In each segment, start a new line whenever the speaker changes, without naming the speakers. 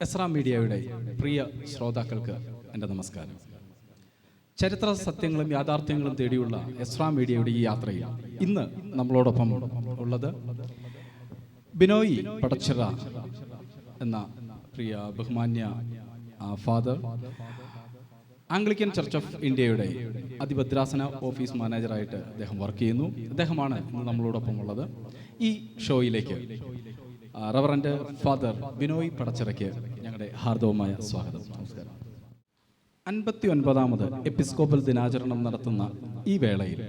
Ezra മീഡിയയുടെ പ്രിയ ശ്രോതാക്കൾക്ക് എൻ്റെ നമസ്കാരം. ചരിത്ര സത്യങ്ങളും യാഥാർത്ഥ്യങ്ങളും തേടിയുള്ള എസ്രാ മീഡിയയുടെ ഈ യാത്രയിൽ ഇന്ന് നമ്മളോടൊപ്പം ഉള്ളത് ബിനോയ് പടച്ചിറ എന്ന പ്രിയ ബഹുമാന്യ ഫാദർ, ആംഗ്ലിക്കൻ ചർച്ച് ഓഫ് ഇന്ത്യയുടെ അതിഭദ്രാസന ഓഫീസ് മാനേജറായിട്ട് അദ്ദേഹം വർക്ക് ചെയ്യുന്നു. അദ്ദേഹമാണ് ഇന്ന് നമ്മളോടൊപ്പം ഉള്ളത്. ഈ ഷോയിലേക്ക് റവറൻഡ് ഫാദർ ബിനോയ് പടച്ചിറയ്ക്ക് ഞങ്ങളുടെ ഹാർദവമായ സ്വാഗതം. നമസ്കാരം. 59ാമത് എപ്പിസ്കോപ്പൽ ദിനാചരണം നടത്തുന്ന ഈ വേളയിൽ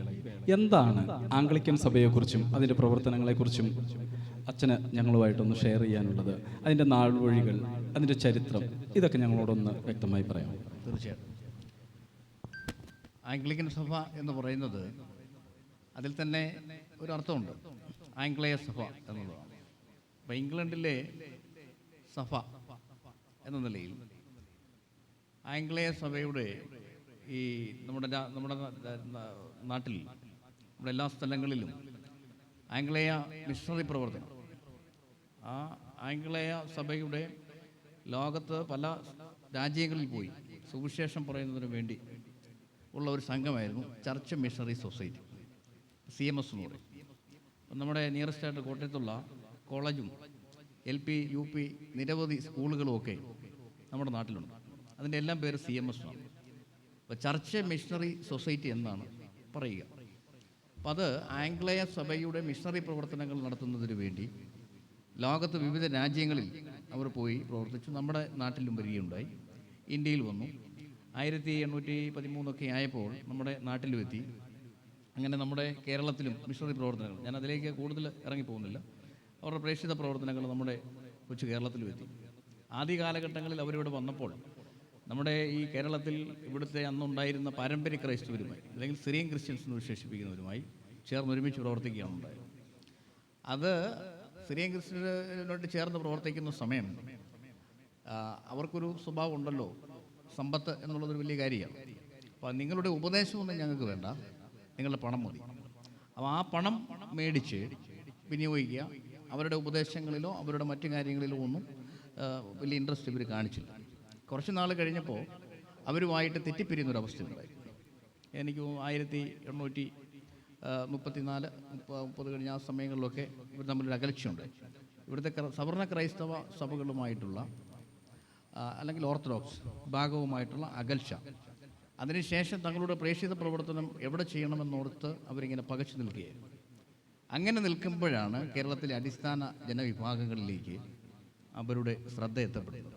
എന്താണ് ആംഗ്ലിക്കൻ സഭയെക്കുറിച്ചും അതിൻ്റെ പ്രവർത്തനങ്ങളെക്കുറിച്ചും അച്ഛന് ഞങ്ങളുമായിട്ടൊന്ന് ഷെയർ ചെയ്യാനുള്ളത്? അതിൻ്റെ നാൾവഴികൾ, അതിൻ്റെ ചരിത്രം, ഇതൊക്കെ ഞങ്ങളോടൊന്ന് വ്യക്തമായി പറയാം.
തീർച്ചയായിട്ടും. ആംഗ്ലിക്കൻ സഭ എന്ന് പറയുന്നത് അതിൽ തന്നെ ഒരു അർത്ഥമുണ്ട്, ആംഗ്ലേയ സഭ എന്നുള്ളതാണ്. അപ്പോൾ ഇംഗ്ലണ്ടിലെ സഭ എന്ന നിലയിൽ ആംഗ്ലേയ സഭയുടെ ഈ നമ്മുടെ നാട്ടിൽ, നമ്മുടെ എല്ലാ സ്ഥലങ്ങളിലും ആംഗ്ലേയ മിഷണറി പ്രവർത്തനം, ആ ആംഗ്ലേയ സഭയുടെ ലോകത്ത് പല രാജ്യങ്ങളിൽ പോയി സുവിശേഷം പറയുന്നതിന് വേണ്ടി ഉള്ള ഒരു സംഘമായിരുന്നു ചർച്ച് മിഷണറി സൊസൈറ്റി, CMS എന്ന് പറയും. നമ്മുടെ നിയറസ്റ്റ് ആയിട്ട് കോട്ടയത്തുള്ള കോളേജും LP UP നിരവധി സ്കൂളുകളുമൊക്കെ നമ്മുടെ നാട്ടിലുണ്ട്. അതിൻ്റെ എല്ലാം പേര് CMS ആണ്. അപ്പോൾ ചർച്ച് മിഷണറി സൊസൈറ്റി എന്നാണ് പറയുക. അപ്പോൾ അത് ആംഗ്ലേയ സഭയുടെ മിഷണറി പ്രവർത്തനങ്ങൾ നടത്തുന്നതിന് വേണ്ടി ലോകത്ത് വിവിധ രാജ്യങ്ങളിൽ അവർ പോയി പ്രവർത്തിച്ചു. നമ്മുടെ നാട്ടിലും വരികയുണ്ടായി, ഇന്ത്യയിൽ വന്നു. 1813 ആയപ്പോൾ നമ്മുടെ നാട്ടിലും എത്തി. അങ്ങനെ നമ്മുടെ കേരളത്തിലും മിഷണറി പ്രവർത്തനങ്ങൾ, ഞാൻ അതിലേക്ക് കൂടുതൽ ഇറങ്ങിപ്പോകുന്നില്ല, അവരുടെ പ്രേക്ഷിത പ്രവർത്തനങ്ങൾ നമ്മുടെ കൊച്ചു കേരളത്തിലും എത്തി. ആദ്യ കാലഘട്ടങ്ങളിൽ അവരിവിടെ വന്നപ്പോൾ നമ്മുടെ ഈ കേരളത്തിൽ ഇവിടുത്തെ അന്നുണ്ടായിരുന്ന പാരമ്പര്യ ക്രൈസ്തവരുമായി, അല്ലെങ്കിൽ സിറിയൻ ക്രിസ്ത്യൻസ് എന്ന് വിശേഷിപ്പിക്കുന്നവരുമായി ചേർന്നൊരുമിച്ച് പ്രവർത്തിക്കുകയാണ് ഉണ്ടായത്. അത് സിറിയൻ ക്രിസ്ത്യനോട്ട് ചേർന്ന് പ്രവർത്തിക്കുന്ന സമയം അവർക്കൊരു സ്വഭാവം ഉണ്ടല്ലോ, സമ്പത്ത് എന്നുള്ളതൊരു വലിയ കാര്യമാണ്. അപ്പോൾ നിങ്ങളുടെ ഉപദേശമൊന്നും ഞങ്ങൾക്ക് വേണ്ട, നിങ്ങളുടെ പണം മതി. അപ്പോൾ ആ പണം മേടിച്ച് വിനിയോഗിക്കുക. അവരുടെ ഉപദേശങ്ങളിലോ അവരുടെ മറ്റു കാര്യങ്ങളിലോ ഒന്നും വലിയ ഇൻട്രസ്റ്റ് ഇവർ കാണിച്ചില്ല. കുറച്ച് നാൾ കഴിഞ്ഞപ്പോൾ അവരുമായിട്ട് തെറ്റിപ്പിരിയുന്നൊരവസ്ഥയുണ്ടായി. എനിക്ക് 1834-30 കഴിഞ്ഞ ആ സമയങ്ങളിലൊക്കെ ഇവർ തമ്മിലൊരു അകൽച്ചയുണ്ട്. ഇവിടുത്തെ സവർണ ക്രൈസ്തവ സഭകളുമായിട്ടുള്ള അല്ലെങ്കിൽ ഓർത്തഡോക്സ് ഭാഗവുമായിട്ടുള്ള അകൽച്ച. അതിനുശേഷം തങ്ങളുടെ പ്രേക്ഷിത പ്രവർത്തനം എവിടെ ചെയ്യണമെന്നോർത്ത് അവരിങ്ങനെ പകച്ചു നിൽക്കുകയായിരുന്നു. അങ്ങനെ നിൽക്കുമ്പോഴാണ് കേരളത്തിലെ അടിസ്ഥാന ജനവിഭാഗങ്ങളിലേക്ക് അവരുടെ ശ്രദ്ധ എത്തപ്പെടുന്നത്.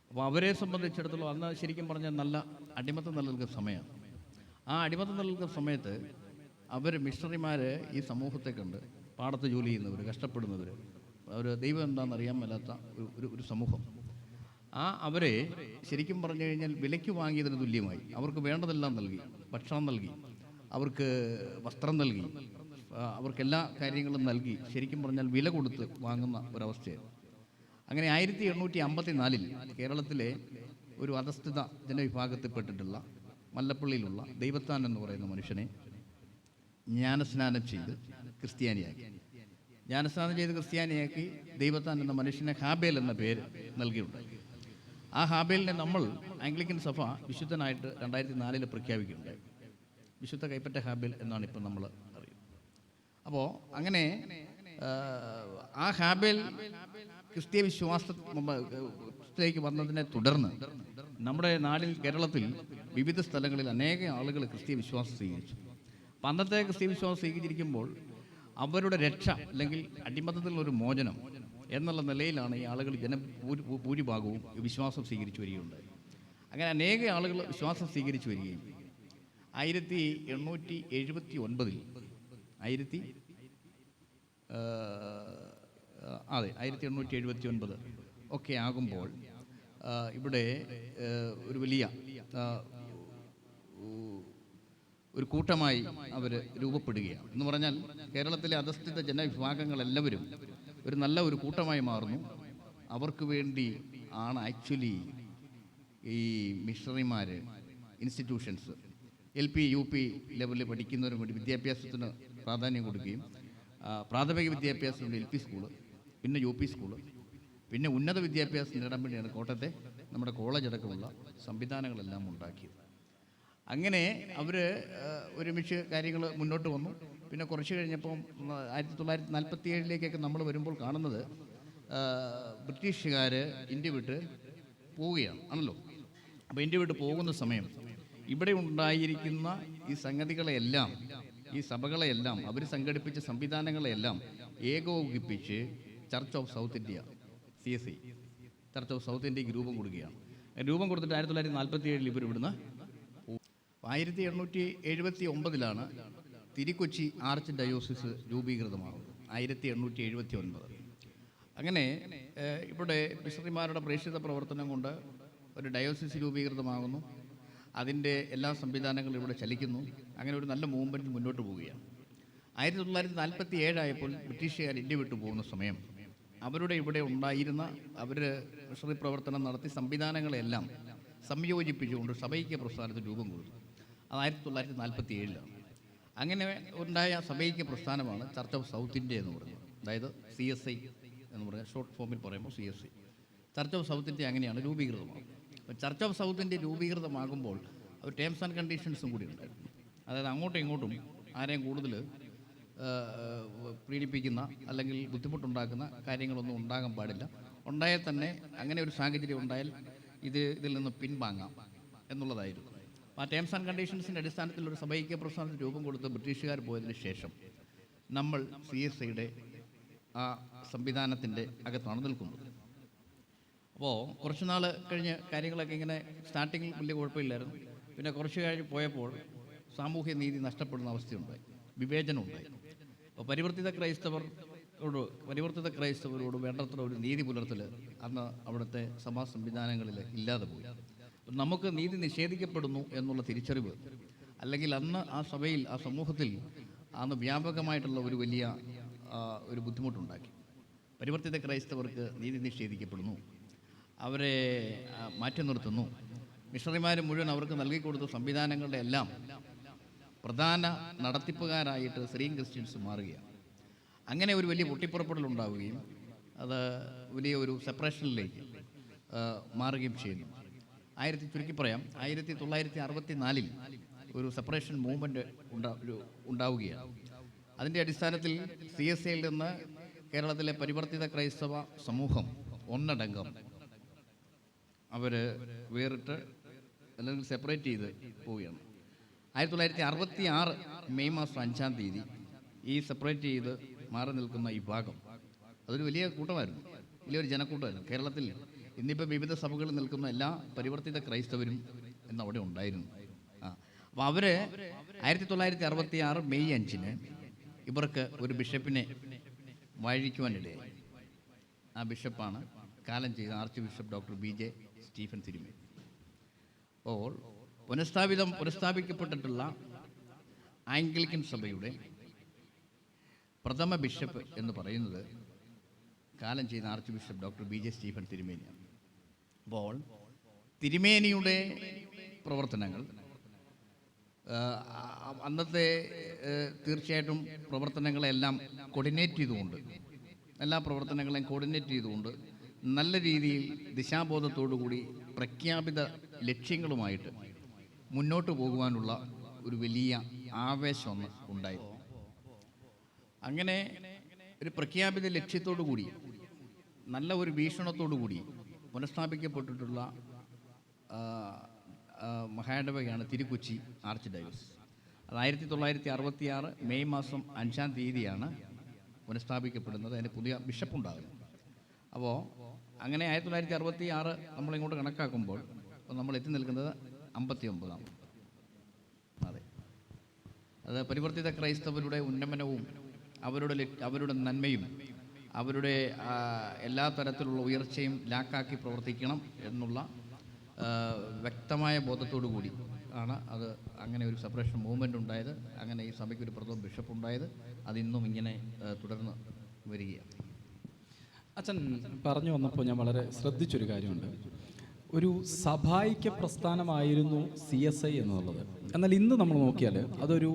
അപ്പോൾ അവരെ സംബന്ധിച്ചിടത്തോളം അന്ന് ശരിക്കും പറഞ്ഞാൽ നല്ല അടിമത്തം നിലനിൽക്കുന്ന സമയമാണ്. ആ അടിമത്തം നിലനിൽക്കുന്ന സമയത്ത് അവർ മിഷണറിമാർ ഈ സമൂഹത്തെ കണ്ട് പാടത്ത് ജോലി ചെയ്യുന്നവർ, കഷ്ടപ്പെടുന്നവർ, അവർ ദൈവം എന്താണെന്നറിയാൻ മേലാത്ത ഒരു സമൂഹം, അവരെ ശരിക്കും പറഞ്ഞു കഴിഞ്ഞാൽ വിലയ്ക്ക് വാങ്ങിയതിന് തുല്യമായി അവർക്ക് വേണ്ടതെല്ലാം നൽകി. ഭക്ഷണം നൽകി, അവർക്ക് വസ്ത്രം നൽകി, അവർക്കെല്ലാ കാര്യങ്ങളും നൽകി, ശരിക്കും പറഞ്ഞാൽ വില കൊടുത്ത് വാങ്ങുന്ന ഒരവസ്ഥയായിരുന്നു. അങ്ങനെ 1854 കേരളത്തിലെ ഒരു അധസ്ഥിത ജനവിഭാഗത്തിൽപ്പെട്ടിട്ടുള്ള മല്ലപ്പള്ളിയിലുള്ള ദൈവത്താൻ എന്ന് പറയുന്ന മനുഷ്യനെ ജ്ഞാനസ്നാനം ചെയ്ത് ക്രിസ്ത്യാനിയാക്കി. ജ്ഞാനസ്നാനം ചെയ്ത് ക്രിസ്ത്യാനിയാക്കി ദൈവത്താൻ എന്ന മനുഷ്യനെ ഹാബേൽ എന്ന പേര് നൽകിയിട്ടുണ്ടായി. ആ ഹാബേലിനെ നമ്മൾ ആംഗ്ലിക്കൻ സഭ വിശുദ്ധനായിട്ട് 2004 പ്രഖ്യാപിക്കുകയുണ്ടായി. വിശുദ്ധ കൈപ്പറ്റ ഹാബേൽ എന്നാണ് ഇപ്പോൾ നമ്മൾ അറിയുന്നത്. അപ്പോൾ അങ്ങനെ ആ ഹാബേൽ ക്രിസ്തീയ വിശ്വാസത്തിലേക്ക് വന്നതിനെ തുടർന്ന് നമ്മുടെ നാടിൽ, കേരളത്തിൽ വിവിധ സ്ഥലങ്ങളിൽ അനേക ആളുകൾ ക്രിസ്തീയ വിശ്വാസം സ്വീകരിച്ചു. അപ്പം അന്നത്തെ ക്രിസ്തീയ വിശ്വാസം സ്വീകരിച്ചിരിക്കുമ്പോൾ അവരുടെ രക്ഷ അല്ലെങ്കിൽ അടിമത്തത്തിൽ നിന്നൊരു മോചനം എന്നുള്ള നിലയിലാണ് ഈ ആളുകൾ ഭൂരിഭാഗവും വിശ്വാസം സ്വീകരിച്ചു വരികയുണ്ടായി. അങ്ങനെ അനേക ആളുകൾ വിശ്വാസം സ്വീകരിച്ചു വരികയും 1879 ഒക്കെ ആകുമ്പോൾ ഇവിടെ ഒരു വലിയ ഒരു കൂട്ടമായി അവർ രൂപപ്പെടുകയാണ്. എന്ന് പറഞ്ഞാൽ കേരളത്തിലെ അധസ്ഥിത ജനവിഭാഗങ്ങളെല്ലാവരും ഒരു നല്ല ഒരു കൂട്ടമായി മാറുന്നു. അവർക്ക് വേണ്ടി ആണ് ആക്ച്വലി ഈ മിഷണറിമാർ, ഇൻസ്റ്റിറ്റ്യൂഷൻസ്, LP UP ലെവലിൽ പഠിക്കുന്നവരും വേണ്ടി വിദ്യാഭ്യാസത്തിന് പ്രാധാന്യം കൊടുക്കുകയും പ്രാഥമിക വിദ്യാഭ്യാസത്തിനുണ്ട് LP സ്കൂള്, പിന്നെ UP സ്കൂള്, പിന്നെ ഉന്നത വിദ്യാഭ്യാസം നേടാൻ വേണ്ടിയാണ് കോട്ടയത്തെ നമ്മുടെ കോളേജ് അടക്കമുള്ള സംവിധാനങ്ങളെല്ലാം ഉണ്ടാക്കിയത്. അങ്ങനെ അവർ ഒരുമിച്ച് കാര്യങ്ങൾ മുന്നോട്ട് വന്നു. പിന്നെ കുറച്ച് കഴിഞ്ഞപ്പം 1947 നമ്മൾ വരുമ്പോൾ കാണുന്നത് ബ്രിട്ടീഷുകാർ ഇന്ത്യ വിട്ട് പോവുകയാണ് ആണല്ലോ. അപ്പോൾ ഇന്ത്യ വിട്ട് പോകുന്ന സമയം ഇവിടെ ഉണ്ടായിരിക്കുന്ന ഈ സംഗതികളെയെല്ലാം, ഈ സഭകളെയെല്ലാം, അവർ സംഘടിപ്പിച്ച സംവിധാനങ്ങളെയെല്ലാം ഏകോപിപ്പിച്ച് church of south India, CSI, church of south ഇന്ത്യക്ക് രൂപം കൊടുക്കുകയാണ്. രൂപം കൊടുത്തിട്ട് 1947 ഇവർ ഇവിടുന്ന് 1879 തിരുക്കൊച്ചി ആർച്ച് ഡയോസിസ് രൂപീകൃതമാകുന്നത്. 1879. അങ്ങനെ ഇവിടെ മിഷണറിമാരുടെ പ്രേക്ഷിത പ്രവർത്തനം കൊണ്ട് ഒരു ഡയോസിസ് രൂപീകൃതമാകുന്നു. അതിൻ്റെ എല്ലാ സംവിധാനങ്ങളും ഇവിടെ ചലിക്കുന്നു. അങ്ങനെ ഒരു നല്ല മൂവ്മെൻറ്റ് മുന്നോട്ട് പോവുകയാണ്. 1947 ആയപ്പോൾ ബ്രിട്ടീഷുകാർ ഇന്ത്യ വിട്ടു പോകുന്ന സമയം അവരുടെ ഇവിടെ ഉണ്ടായിരുന്ന അവർ മിഷണറി പ്രവർത്തനം നടത്തി സംവിധാനങ്ങളെല്ലാം സംയോജിപ്പിച്ചുകൊണ്ട് സഭൈക്യ പ്രസ്ഥാനത്തിന് രൂപം കൊടുത്തു. അത് 1947. അങ്ങനെ ഉണ്ടായ സഭൈക്യ പ്രസ്ഥാനമാണ് ചർച്ച് ഓഫ് സൗത്ത് ഇന്ത്യ എന്ന് പറയുന്നത്. അതായത് CSI എന്ന് പറയുന്നത് ഷോർട്ട് ഫോമിൽ പറയുമ്പോൾ CSI, church of south India അങ്ങനെയാണ് രൂപീകൃതമാകുന്നത്. അപ്പോൾ ചർച്ച് ഓഫ് സൗത്ത് ഇന്ത്യ രൂപീകൃതമാകുമ്പോൾ അവർ ടേംസ് ആൻഡ് കണ്ടീഷൻസും കൂടി ഉണ്ടായിരുന്നു. അതായത് അങ്ങോട്ടും ഇങ്ങോട്ടും ആരെയും കൂടുതൽ പീഡിപ്പിക്കുന്ന അല്ലെങ്കിൽ ബുദ്ധിമുട്ടുണ്ടാക്കുന്ന കാര്യങ്ങളൊന്നും ഉണ്ടാകാൻ പാടില്ല. ഉണ്ടായാൽ തന്നെ അങ്ങനെ ഒരു സാഹചര്യം ഉണ്ടായാൽ ഇതിൽ നിന്ന് പിൻവാങ്ങാം എന്നുള്ളതായിരുന്നു. ആ ടേംസ് ആൻഡ് കണ്ടീഷൻസിൻ്റെ അടിസ്ഥാനത്തിൽ ഒരു സഭൈക്യ പ്രസ്ഥാനത്തിന് രൂപം കൊടുത്ത് ബ്രിട്ടീഷുകാർ പോയതിന് ശേഷം നമ്മൾ CSIയുടെ ആ സംവിധാനത്തിൻ്റെ അകത്താണ് നിൽക്കുന്നത്. അപ്പോൾ കുറച്ച് നാൾ കഴിഞ്ഞ് കാര്യങ്ങളൊക്കെ ഇങ്ങനെ സ്റ്റാർട്ടിങ്ങിൽ വലിയ കുഴപ്പമില്ലായിരുന്നു. പിന്നെ കുറച്ച് കഴിഞ്ഞ് പോയപ്പോൾ സാമൂഹ്യ നീതി നഷ്ടപ്പെടുന്ന അവസ്ഥയുണ്ടായി, വിവേചനം ഉണ്ടായി. അപ്പോൾ പരിവർത്തിത ക്രൈസ്തവരോട് വേണ്ടത്ര ഒരു നീതി പുലർത്തൽ അന്ന് അവിടുത്തെ സഭാ സംവിധാനങ്ങളിൽ ഇല്ലാതെ പോയി. നമുക്ക് നീതി നിഷേധിക്കപ്പെടുന്നു എന്നുള്ള തിരിച്ചറിവ്, അല്ലെങ്കിൽ അന്ന് ആ സഭയിൽ, ആ സമൂഹത്തിൽ അന്ന് വ്യാപകമായിട്ടുള്ള ഒരു വലിയ ഒരു ബുദ്ധിമുട്ടുണ്ടാക്കി. പരിവർത്തിത ക്രൈസ്തവർക്ക് നീതി നിഷേധിക്കപ്പെടുന്നു, അവരെ മാറ്റി നിർത്തുന്നു. മിഷണറിമാർ മുഴുവൻ അവർക്ക് നൽകിക്കൊടുത്ത സംവിധാനങ്ങളുടെ എല്ലാം പ്രധാന നടത്തിപ്പുകാരായിട്ട് സിറിയൻ ക്രിസ്ത്യൻസ് മാറുകയാണ്. അങ്ങനെ ഒരു വലിയ പൊട്ടിപ്പുറപ്പെടലുണ്ടാവുകയും അത് വലിയ ഒരു സെപ്പറേഷനിലേക്ക് മാറുകയും ചെയ്യുന്നു. ചുരുക്കി പറയാം, 1964 ഒരു സെപ്പറേഷൻ മൂവ്മെൻറ്റ് ഉണ്ടാവുകയാണ്. അതിൻ്റെ അടിസ്ഥാനത്തിൽ CSIയിൽ നിന്ന് കേരളത്തിലെ പരിവർത്തിത ക്രൈസ്തവ സമൂഹം ഒന്നടങ്കം അവർ വേറിട്ട് അല്ലെങ്കിൽ സെപ്പറേറ്റ് ചെയ്ത് പോവുകയാണ്. 1966 മെയ് മാസം 5-ാം തീയതി ഈ സെപ്പറേറ്റ് ചെയ്ത് മാറി നിൽക്കുന്ന ഈ ഭാഗം അതൊരു വലിയ കൂട്ടമായിരുന്നു, വലിയൊരു ജനക്കൂട്ടമായിരുന്നു. കേരളത്തിൽ ഇന്നിപ്പോൾ വിവിധ സഭകളിൽ നിൽക്കുന്ന എല്ലാ പരിവർത്തിത ക്രൈസ്തവരും എന്ന് അവിടെ ഉണ്ടായിരുന്നു. അപ്പോൾ അവർ 1966 മെയ് 5-ന് ഇവർക്ക് ഒരു ബിഷപ്പിനെ വാഴിക്കുവാനിടയായി. ആ ബിഷപ്പാണ് കാലം ചെയ്ത archbishop doctor BJ Stephen തിരുമേനി. അപ്പോൾ പുനഃസ്ഥാപിക്കപ്പെട്ടിട്ടുള്ള ആംഗ്ലിക്കൻ സഭയുടെ പ്രഥമ ബിഷപ്പ് എന്ന് പറയുന്നത് കാലം ചെയ്ത archbishop doctor BJ Stephen തിരുമേനിയാണ്. അപ്പോൾ തിരുമേനിയുടെ പ്രവർത്തനങ്ങൾ അന്നത്തെ തീർച്ചയായിട്ടും പ്രവർത്തനങ്ങളെല്ലാം കോർഡിനേറ്റ് ചെയ്തുകൊണ്ട്, എല്ലാ പ്രവർത്തനങ്ങളെയും കോർഡിനേറ്റ് ചെയ്തുകൊണ്ട് നല്ല രീതിയിൽ ദിശാബോധത്തോടുകൂടി പ്രഖ്യാപിത ലക്ഷ്യങ്ങളുമായിട്ട് മുന്നോട്ട് പോകുവാനുള്ള ഒരു വലിയ ആവേശം ഉണ്ടായി. അങ്ങനെ ഒരു പ്രഖ്യാപിത ലക്ഷ്യത്തോടു കൂടി, നല്ല ഒരു വീക്ഷണത്തോടു കൂടി പുനഃസ്ഥാപിക്കപ്പെട്ടിട്ടുള്ള മഹായിടവകയാണ് തിരുക്കൊച്ചി ആർച്ച് ഡയോസിസ്. അത് 1966 മെയ് മാസം 5-ാം തീയതിയാണ് പുനഃസ്ഥാപിക്കപ്പെടുന്നത്. അതിന് പുതിയ ബിഷപ്പുണ്ടാകുന്നു. അപ്പോൾ അങ്ങനെ 1966 നമ്മളിങ്ങോട്ട് കണക്കാക്കുമ്പോൾ നമ്മൾ എത്തി നിൽക്കുന്നത് 59-ാം. അതെ, അത് പരിവർത്തിത ക്രൈസ്തവരുടെ ഉന്നമനവും അവരുടെ നന്മയും അവരുടെ എല്ലാ തരത്തിലുള്ള ഉയർച്ചയും ലാക്കാക്കി പ്രവർത്തിക്കണം എന്നുള്ള വ്യക്തമായ ബോധത്തോടു കൂടി ആണ് അത് അങ്ങനെ ഒരു സെപ്പറേഷൻ മൂവ്മെൻ്റ് ഉണ്ടായത്. അങ്ങനെ ഈ സഭയ്ക്ക് ഒരു പ്രഥമ ബിഷപ്പ് ഉണ്ടായത്. അതിന്നും ഇങ്ങനെ തുടർന്ന് വരികയാണ്.
അച്ഛൻ പറഞ്ഞു വന്നപ്പോൾ ഞാൻ വളരെ ശ്രദ്ധിച്ചൊരു കാര്യമുണ്ട്. ഒരു സഭായിക്യ പ്രസ്ഥാനമായിരുന്നു CSI എന്നുള്ളത്. എന്നാൽ ഇന്ന് നമ്മൾ നോക്കിയാൽ അതൊരു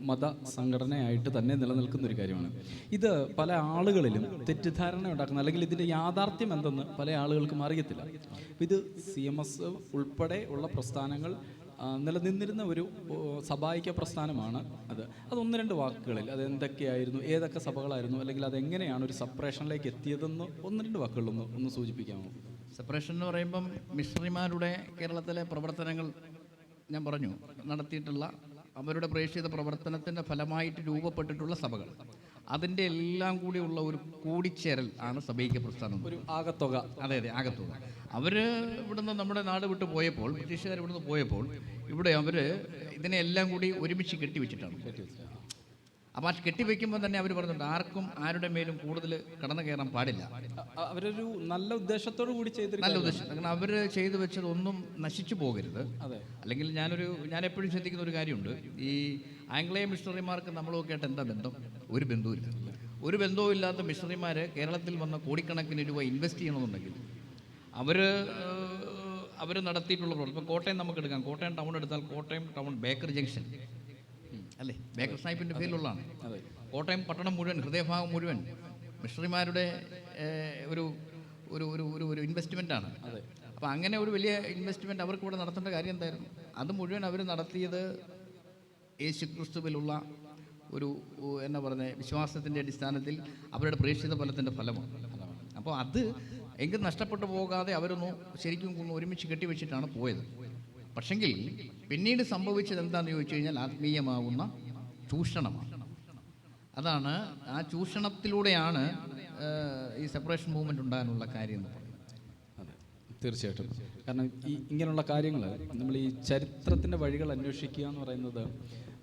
മത സംഘടനയായിട്ട് തന്നെ നിലനിൽക്കുന്ന ഒരു കാര്യമാണ്. ഇത് പല ആളുകളിലും തെറ്റിദ്ധാരണ ഉണ്ടാക്കുന്ന, അല്ലെങ്കിൽ ഇതിൻ്റെ യാഥാർത്ഥ്യം എന്തെന്ന് പല ആളുകൾക്കും അറിയത്തില്ല. ഇത് CMS ഉൾപ്പെടെ ഉള്ള പ്രസ്ഥാനങ്ങൾ നിലനിന്നിരുന്ന ഒരു സഭായിക പ്രസ്ഥാനമാണ്. അത് ഒന്ന് രണ്ട് വാക്കുകളിൽ അത് എന്തൊക്കെയായിരുന്നു, ഏതൊക്കെ സഭകളായിരുന്നു, അല്ലെങ്കിൽ അതെങ്ങനെയാണ് ഒരു സെപ്പറേഷനിലേക്ക് എത്തിയതെന്ന് ഒന്ന് രണ്ട് വാക്കുകളൊന്ന് സൂചിപ്പിക്കാമോ?
സെപ്പറേഷൻ എന്ന് പറയുമ്പം മിഷണറിമാരുടെ കേരളത്തിലെ പ്രവർത്തനങ്ങൾ ഞാൻ പറഞ്ഞു, നടത്തിയിട്ടുള്ള അവരുടെ പ്രേക്ഷിത പ്രവർത്തനത്തിൻ്റെ ഫലമായിട്ട് രൂപപ്പെട്ടിട്ടുള്ള സഭകൾ, അതിൻ്റെ എല്ലാം കൂടിയുള്ള ഒരു കൂടിച്ചേരൽ ആണ് സഭൈക്യ പ്രസ്ഥാനം.
ഒരു ആകത്തുക.
അതെ, ആകത്തുക. അവർ ഇവിടുന്ന് നമ്മുടെ നാട് വിട്ട് പോയപ്പോൾ, ബ്രിട്ടീഷുകാർ ഇവിടുന്ന് പോയപ്പോൾ ഇവിടെ അവർ ഇതിനെല്ലാം കൂടി ഒരുമിച്ച് കെട്ടിവെച്ചിട്ടാണ്. അപ്പോൾ ആ കെട്ടിവെക്കുമ്പോൾ തന്നെ അവർ പറയുന്നുണ്ട്, ആർക്കും ആരുടെ മേലും കൂടുതൽ കടന്നു കയറാൻ പാടില്ല.
അവരൊരു നല്ല ഉദ്ദേശത്തോടു കൂടി ചെയ്ത്,
നല്ല ഉദ്ദേശം. കാരണം അവർ ചെയ്തു വെച്ചതൊന്നും നശിച്ചു പോകരുത്.
അതെ.
അല്ലെങ്കിൽ ഞാൻ എപ്പോഴും ശ്രദ്ധിക്കുന്ന ഒരു കാര്യമുണ്ട്, ഈ ആംഗ്ലേയ മിഷണറിമാർക്ക് നമ്മളൊക്കെ ആയിട്ട് എന്താ ബന്ധം? ഒരു ബന്ധവുമില്ല. ഒരു ബന്ധവും ഇല്ലാത്ത മിഷണറിമാർ കേരളത്തിൽ വന്ന കോടിക്കണക്കിന് രൂപ ഇൻവെസ്റ്റ് ചെയ്യണമെന്നുണ്ടെങ്കിൽ അവർ നടത്തിയിട്ടുള്ള പ്രവർത്തനം. ഇപ്പോൾ കോട്ടയം നമുക്ക് എടുക്കാം. കോട്ടയം ടൗൺ എടുത്താൽ കോട്ടയം ടൗൺ ബേക്കർ ജംഗ്ഷൻ അല്ലേ, ബേക്കർ സാഹിബിൻ്റെ പേരിലുള്ളതാണ്. കോട്ടയം പട്ടണം മുഴുവൻ, ഹൃദയഭാഗം മുഴുവൻ മിഷണറിമാരുടെ ഒരു ഒരു ഒരു ഒരു ഇൻവെസ്റ്റ്മെൻറ്റാണ്. അപ്പോൾ അങ്ങനെ ഒരു വലിയ ഇൻവെസ്റ്റ്മെൻറ്റ് അവർക്ക് ഇവിടെ നടത്തേണ്ട കാര്യം എന്തായിരുന്നു? അത് മുഴുവൻ അവർ നടത്തിയത് യേശുക്രിസ്തുവിലുള്ള ഒരു എന്നാ പറയുന്നത് വിശ്വാസത്തിൻ്റെ അടിസ്ഥാനത്തിൽ അവരുടെ പ്രേക്ഷിത ഫലത്തിൻ്റെ ഫലമാണ്. അപ്പോൾ അത് എങ്കിൽ നഷ്ടപ്പെട്ടു പോകാതെ അവരൊന്നും ശരിക്കും ഒരുമിച്ച് കെട്ടിവെച്ചിട്ടാണ് പോയത്. പക്ഷെങ്കിൽ പിന്നീട് സംഭവിച്ചത് എന്താണെന്ന് ചോദിച്ചു കഴിഞ്ഞാൽ ആത്മീയമാകുന്ന ചൂഷണമാണ്. അതാണ്, ആ ചൂഷണത്തിലൂടെയാണ് ഈ സെപ്പറേഷൻ മൂവ്മെൻറ്റ് ഉണ്ടാകാനുള്ള കാര്യം എന്ന് പറയുന്നത്.
അതെ, തീർച്ചയായിട്ടും. കാരണം ഇങ്ങനെയുള്ള കാര്യങ്ങൾ നമ്മൾ ഈ ചരിത്രത്തിൻ്റെ വഴികൾ അന്വേഷിക്കുക എന്ന് പറയുന്നത്,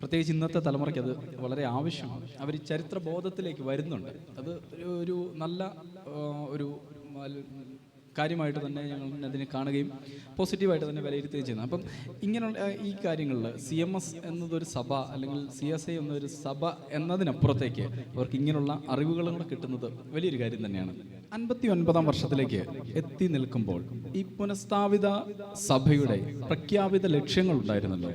പ്രത്യേകിച്ച് ഇന്നത്തെ തലമുറയ്ക്ക് അത് വളരെ ആവശ്യമാണ്. അവർ ഈ ചരിത്ര ബോധത്തിലേക്ക് വരുന്നുണ്ട്. അത് ഒരു നല്ല ഒരു കാര്യമായിട്ട് തന്നെ ഞങ്ങൾ അതിനെ കാണുകയും പോസിറ്റീവായിട്ട് തന്നെ വിലയിരുത്തുകയും ചെയ്യുന്നത്. അപ്പം ഇങ്ങനെയുള്ള ഈ കാര്യങ്ങളിൽ CMS എന്നതൊരു സഭ, അല്ലെങ്കിൽ CSI എന്നൊരു സഭ എന്നതിനപ്പുറത്തേക്ക് അവർക്ക് ഇങ്ങനെയുള്ള അറിവുകളും കൂടെ കിട്ടുന്നത് വലിയൊരു കാര്യം തന്നെയാണ്. 59-ാം വർഷത്തിലേക്ക് എത്തി നിൽക്കുമ്പോൾ ഈ പുനഃസ്ഥാപിത സഭയുടെ പ്രഖ്യാപിത ലക്ഷ്യങ്ങളുണ്ടായിരുന്നല്ലോ,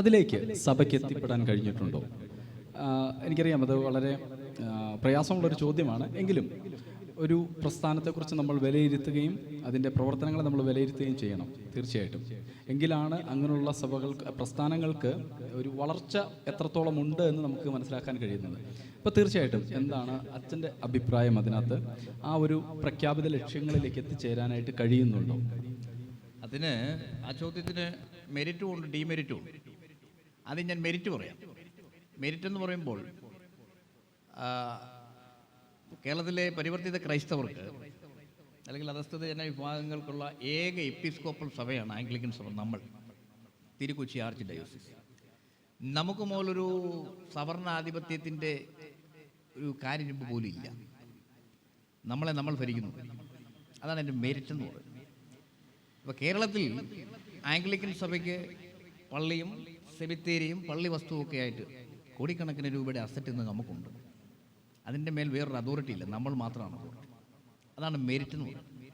അതിലേക്ക് സഭയ്ക്ക് എത്തിപ്പെടാൻ കഴിഞ്ഞിട്ടുണ്ടോ? എനിക്കറിയാം അത് വളരെ പ്രയാസമുള്ളൊരു ചോദ്യമാണ്. എങ്കിലും ഒരു പ്രസ്ഥാനത്തെക്കുറിച്ച് നമ്മൾ വിലയിരുത്തുകയും അതിൻ്റെ പ്രവർത്തനങ്ങളെ നമ്മൾ വിലയിരുത്തുകയും ചെയ്യണം തീർച്ചയായിട്ടും. എങ്കിലാണ് അങ്ങനെയുള്ള പ്രസ്ഥാനങ്ങൾക്ക് ഒരു വളർച്ച എത്രത്തോളം ഉണ്ട് എന്ന് നമുക്ക് മനസ്സിലാക്കാൻ കഴിയുന്നത്. അപ്പോൾ തീർച്ചയായിട്ടും എന്താണ് അച്ഛൻ്റെ അഭിപ്രായം അതിനകത്ത്? ആ ഒരു പ്രഖ്യാപിത ലക്ഷ്യങ്ങളിലേക്ക് എത്തിച്ചേരാനായിട്ട് കഴിയുന്നുണ്ടോ?
അതിന് ആ ചോദ്യത്തിന് മെരിറ്റും ഉണ്ട്, ഡീമെരിറ്റും ഉണ്ട്. ആദ്യം ഞാൻ മെരിറ്റ് പറയാം. മെരിറ്റ് എന്ന് പറയുമ്പോൾ കേരളത്തിലെ പരിവർത്തിത ക്രൈസ്തവർക്ക് അല്ലെങ്കിൽ അധസ്ഥിത ജനവിഭാഗങ്ങൾക്കുള്ള ഏക എപ്പിസ്കോപ്പൽ സഭയാണ് ആംഗ്ലിക്കൻ സഭ. നമ്മൾ തിരുക്കൊച്ചി ആർച്ച് ഡയോസിസ്. നമുക്ക് മുതലൊരു സവർണാധിപത്യത്തിൻ്റെ ഒരു കാര്യം പോലും ഇല്ല. നമ്മൾ ഭരിക്കുന്നു. അതാണ് എൻ്റെ മെരിറ്റ് എന്ന് പറയുന്നത്. ഇപ്പോൾ കേരളത്തിൽ ആംഗ്ലിക്കൻ സഭയ്ക്ക് പള്ളിയും സെമിത്തേരിയും പള്ളി വസ്തുവൊക്കെ ആയിട്ട് കോടിക്കണക്കിന് രൂപയുടെ അസറ്റ് ഇന്ന് നമുക്കുണ്ട്. അതിൻ്റെ മേൽ വേറൊരു അതോറിറ്റി ഇല്ല, നമ്മൾ മാത്രമാണ് അതോറിറ്റി. അതാണ് മെരിറ്റ് എന്ന് പറയുന്നത്.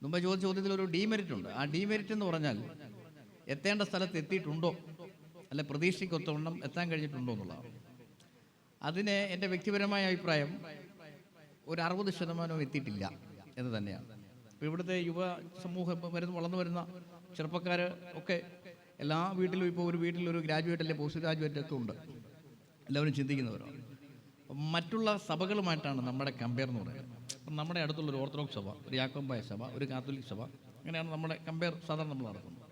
മുമ്പ് ചോദിച്ച ചോദ്യത്തിൽ ഒരു ഡീമെരിറ്റ് ഉണ്ട്. ആ ഡീമെരിറ്റ് എന്ന് പറഞ്ഞാൽ എത്തേണ്ട സ്ഥലത്ത് എത്തിയിട്ടുണ്ടോ, അല്ലെ പ്രതീക്ഷയ്ക്കൊത്തവണ്ണം എത്താൻ കഴിഞ്ഞിട്ടുണ്ടോ എന്നുള്ളതാണ്. അതിന് എൻ്റെ വ്യക്തിപരമായ അഭിപ്രായം ഒരു 60% എത്തിയിട്ടില്ല എന്ന് തന്നെയാണ്. ഇപ്പോൾ ഇവിടുത്തെ യുവ സമൂഹം വളർന്നു വരുന്ന ചെറുപ്പക്കാർ ഒക്കെ എല്ലാ വീട്ടിലും ഇപ്പോൾ ഒരു വീട്ടിലൊരു ഗ്രാജുവേറ്റ് അല്ലെങ്കിൽ പോസ്റ്റ് ഗ്രാജുവേറ്റ് ഒക്കെ ഉണ്ട്. എല്ലാവരും ചിന്തിക്കുന്നവരാണ്. മറ്റുള്ള സഭകളുമായിട്ടാണ് നമ്മുടെ കമ്പയർ എന്ന് പറയുന്നത്. അപ്പം നമ്മുടെ അടുത്തുള്ളൊരു ഓർത്തഡോക്സ് സഭ, ഒരു യാക്കോബായ സഭ, ഒരു കാത്തോലിക് സഭ, അങ്ങനെയാണ് നമ്മുടെ കമ്പയർ സാധാരണ നമ്മൾ നടത്തുന്നത്.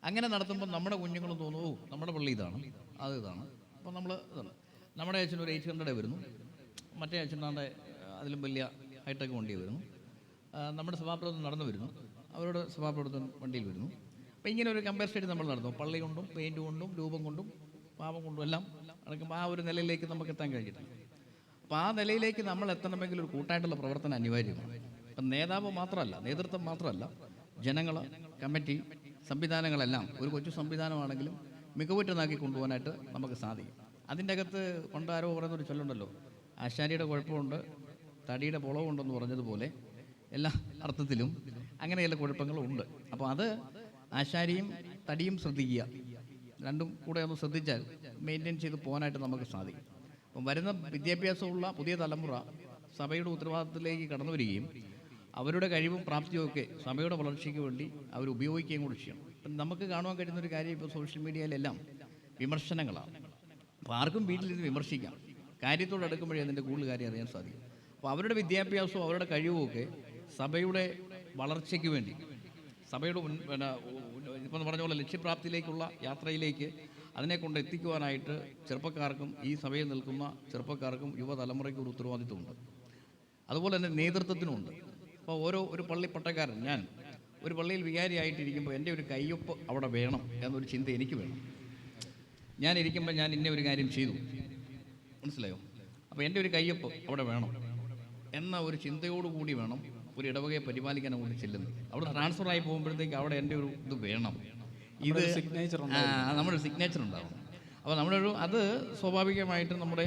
അങ്ങനെ നടത്തുമ്പോൾ നമ്മുടെ കുഞ്ഞുങ്ങളും തോന്നുന്നു, നമ്മുടെ പള്ളി ഇതാണ്, അത് ഇതാണ്. അപ്പോൾ നമ്മൾ ഇതാണ്, നമ്മുടെ അച്ഛൻ ഒരു 800 വരുന്നു, മറ്റേ അച്ഛനാണ്ട് അതിലും വലിയ ഹൈടെക് വണ്ടി വരുന്നു, നമ്മുടെ സഭാപ്രവർത്തനം നടന്നു വരുന്നു, അവരുടെ സഭാപ്രവർത്തനം വണ്ടിയിൽ വരുന്നു. അപ്പോൾ ഇങ്ങനെ ഒരു കമ്പയർ സ്റ്റഡി നമ്മൾ നടത്തും. പള്ളി കൊണ്ടും പെയിൻറ്റ് കൊണ്ടും രൂപം കൊണ്ടും പാപം കൊണ്ടും എല്ലാം നടക്കുമ്പോൾ ആ ഒരു നിലയിലേക്ക് നമുക്ക് എത്താൻ കഴിഞ്ഞിട്ടില്ല. അപ്പോൾ ആ നിലയിലേക്ക് നമ്മൾ എത്തണമെങ്കിൽ ഒരു കൂട്ടായിട്ടുള്ള പ്രവർത്തനം അനിവാര്യമാണ്. അപ്പം നേതാവ് മാത്രമല്ല, നേതൃത്വം മാത്രമല്ല, ജനങ്ങൾ, കമ്മിറ്റി, സംവിധാനങ്ങളെല്ലാം ഒരു കൊച്ചു സംവിധാനമാണെങ്കിലും മികവുറ്റതാക്കി കൊണ്ടുപോകാനായിട്ട് നമുക്ക് സാധിക്കും. അതിൻ്റെ അകത്ത് പണ്ടാരോ പറയുന്നൊരു ചൊല്ലുണ്ടല്ലോ, ആശാരിയുടെ കുഴപ്പമുണ്ട് തടിയുടെ പൊളവുണ്ടെന്ന് പറഞ്ഞതുപോലെ എല്ലാ അർത്ഥത്തിലും അങ്ങനെയുള്ള കുഴപ്പങ്ങളും ഉണ്ട്. അപ്പോൾ അത് ആശാരിയും തടിയും ശ്രദ്ധിക്കുക, രണ്ടും കൂടെ ഒന്ന് ശ്രദ്ധിച്ചാൽ മെയിൻറ്റെയിൻ ചെയ്ത് പോകാനായിട്ട് നമുക്ക് സാധിക്കും. അപ്പം വരുന്ന വിദ്യാഭ്യാസമുള്ള പുതിയ തലമുറ സഭയുടെ ഉത്തരവാദിത്തത്തിലേക്ക് കടന്നു വരികയും അവരുടെ കഴിവും പ്രാപ്തിയും ഒക്കെ സഭയുടെ വളർച്ചയ്ക്ക് വേണ്ടി അവർ ഉപയോഗിക്കുകയും കൂടി ചെയ്യണം. ഇപ്പം നമുക്ക് കാണുവാൻ കഴിയുന്ന ഒരു കാര്യം ഇപ്പോൾ സോഷ്യൽ മീഡിയയിലെല്ലാം വിമർശനങ്ങളാണ്. അപ്പോൾ ആർക്കും വീട്ടിലിരുന്ന് വിമർശിക്കാം, കാര്യത്തോട് അടുക്കുമ്പോഴേ അതിൻ്റെ കൂടുതൽ കാര്യം അറിയാൻ സാധിക്കും. അപ്പോൾ അവരുടെ വിദ്യാഭ്യാസവും അവരുടെ കഴിവും ഒക്കെ സഭയുടെ വളർച്ചയ്ക്ക് വേണ്ടി, സഭയുടെ ഇപ്പം പറഞ്ഞ പോലെ ലക്ഷ്യപ്രാപ്തിയിലേക്കുള്ള യാത്രയിലേക്ക് അതിനെ കൊണ്ട് എത്തിക്കുവാനായിട്ട് ചെറുപ്പക്കാർക്കും ഈ സഭയിൽ നിൽക്കുന്ന ചെറുപ്പക്കാർക്കും യുവതലമുറയ്ക്ക് ഒരു ഉത്തരവാദിത്വമുണ്ട്. അതുപോലെ തന്നെ നേതൃത്വത്തിനുമുണ്ട്. അപ്പോൾ ഒരു പള്ളി പട്ടക്കാരൻ, ഞാൻ ഒരു പള്ളിയിൽ വികാരിയായിട്ടിരിക്കുമ്പോൾ എൻ്റെ ഒരു കയ്യൊപ്പ് അവിടെ വേണം എന്നൊരു ചിന്ത എനിക്ക് വേണം. ഞാനിരിക്കുമ്പോൾ ഞാൻ ഇന്ന ഒരു കാര്യം ചെയ്തു, മനസ്സിലായോ? അപ്പോൾ എൻ്റെ ഒരു കയ്യൊപ്പ് അവിടെ വേണം എന്ന ഒരു ചിന്തയോടുകൂടി വേണം ഒരു ഇടവകയെ പരിപാലിക്കാൻ അങ്ങോട്ട് ചെല്ലുന്നത്. അവിടെ ട്രാൻസ്ഫർ ആയി പോകുമ്പോഴത്തേക്ക് അവിടെ എൻ്റെ ഒരു ഇത് വേണം, ഇത് നമ്മുടെ സിഗ്നേച്ചർ ഉണ്ടാവും. അപ്പോൾ നമ്മുടെ അത് സ്വാഭാവികമായിട്ടും നമ്മുടെ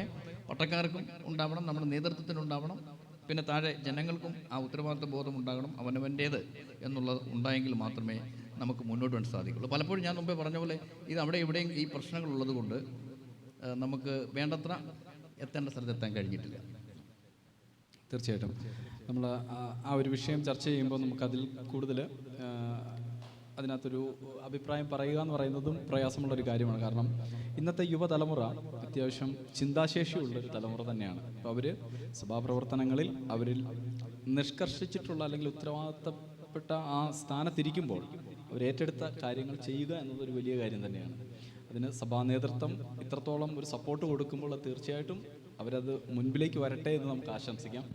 പട്ടക്കാർക്കും ഉണ്ടാവണം, നമ്മുടെ നേതൃത്വത്തിനുണ്ടാവണം, പിന്നെ താഴെ ജനങ്ങൾക്കും ആ ഉത്തരവാദിത്വ ബോധം ഉണ്ടാകണം, അവനവൻ്റേത് എന്നുള്ളത് ഉണ്ടായെങ്കിൽ മാത്രമേ നമുക്ക് മുന്നോട്ട് വേണ്ടി സാധിക്കുള്ളൂ. പലപ്പോഴും ഞാൻ മുമ്പേ പറഞ്ഞ പോലെ ഇത് അവിടെ ഇവിടെയും ഈ പ്രശ്നങ്ങളുള്ളത് കൊണ്ട് നമുക്ക് വേണ്ടത്ര എത്തേണ്ട സ്ഥലത്തെത്താൻ കഴിഞ്ഞിട്ടില്ല.
തീർച്ചയായിട്ടും നമ്മൾ ആ ഒരു വിഷയം ചർച്ച ചെയ്യുമ്പോൾ നമുക്കതിൽ കൂടുതൽ അതിനകത്തൊരു അഭിപ്രായം പറയുക എന്ന് പറയുന്നതും പ്രയാസമുള്ളൊരു കാര്യമാണ്. കാരണം ഇന്നത്തെ യുവതലമുറ അത്യാവശ്യം ചിന്താശേഷിയുള്ളൊരു തലമുറ തന്നെയാണ്. അപ്പോൾ അവർ സഭാപ്രവർത്തനങ്ങളിൽ അവരിൽ നിഷ്കർഷിച്ചിട്ടുള്ള അല്ലെങ്കിൽ ഉത്തരവാദിത്തപ്പെട്ട ആ സ്ഥാനത്തിരിക്കുമ്പോൾ അവരേറ്റെടുത്ത കാര്യങ്ങൾ ചെയ്യുക എന്നതൊരു വലിയ കാര്യം തന്നെയാണ്. അതിന് സഭാ നേതൃത്വം ഇത്രത്തോളം ഒരു സപ്പോർട്ട് കൊടുക്കുമ്പോൾ തീർച്ചയായിട്ടും അവരത് മുൻപിലേക്ക് വരട്ടെ എന്ന് നമുക്ക് ആശംസിക്കാം.